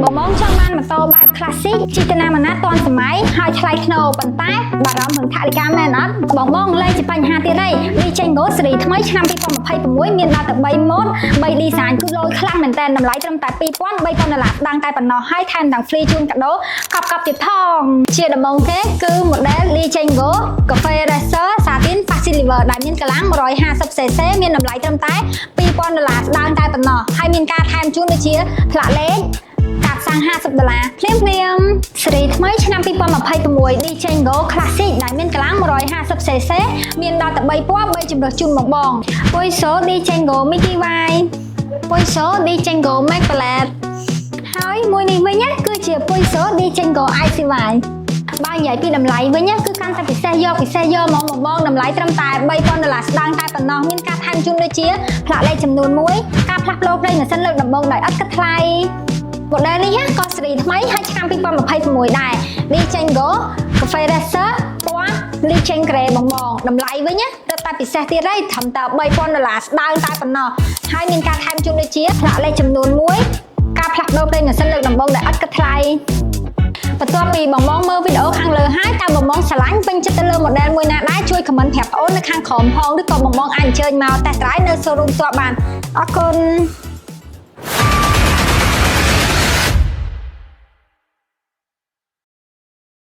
បងមកចង់បានម៉ូតូបែប classic ជីតនាមណាតនសម័យហើយថ្លៃថ្នូរប៉ុន្តែបារម្ភនឹងថវិកាមែនអត់បងលែងជាបញ្ហាទៀតទេ Lichengo ស៊េរីថ្មីឆ្នាំ2026មានដល់ទៅ3ម៉ូត3 design គឺលយខ្លាំងមែនតើតម្លៃត្រឹមតែ$2,300ដល់តែប៉ុណ្ណោះហើយថែមទាំង free ជូនកាដូកប់ទៀតផងជាដំបូងគេគឺ model Lichengo Cafe Racer Satin Fast Silver ដែលមានកម្លាំង 150cc មានតម្លៃត្រឹមតែ$2,000ដល់តែប៉ុណ្ណោះហើយមានការថែមជូនដូចជាផ្លាកលេខកាតសាំង$50ភ្លាមស៊េរីថ្មីឆ្នាំ2026 Lichengo Classic ដែលមានកម្លាំង 150cc មានដល់ទៅ3ពណ៌3ជម្រើសជូនមកបង Poiso Lichengo Mickey White Poiso Lichengo Max Palette ហើយមួយនេះវិញគឺជា Poiso Lichengo Icy White បើនិយាយពីតម្លៃវិញគឺកាន់តែពិសេសយកមកបងតម្លៃត្រឹមតែ$3,000ស្ដើងតែប៉ុណ្ណោះមានការថែមជូនដូចជាផ្លាកលេខចំនួន1ការផ្លាស់ប្ដូរប្រេងម៉ាស៊ីនលើកដំបូងដោយឥតគិតថ្លៃ model នេះក៏ស៊េរីថ្មីហើយឆ្នាំ2026ដែរ Lichengo Cafe Racer ពណ៌ Lichengo Grey បងតម្លៃវិញរត់តែពិសេសទៀតហើយត្រឹមតែ$3,000ស្ដើងតែប៉ុណ្ណោះហើយមានការថែមជូនដូចជាផ្លាកលេខចំនួន1ការផ្លាស់ប្ដូរប្រេងម៉ាស៊ីនលើកដំបូងដោយឥតគិតថ្លៃបន្ទាប់ពីបងមើលវីដេអូខាងលើហើយតើបងស្រឡាញ់ពេញចិត្តទៅលើ model មួយណាដែរជួយ comment ប្រាប់បងអូននៅខាងក្រោមផងឬក៏បងអាចអញ្ជើញមកតេស្ត drive នៅ showroom ផ្ទាល់បានអរគុណ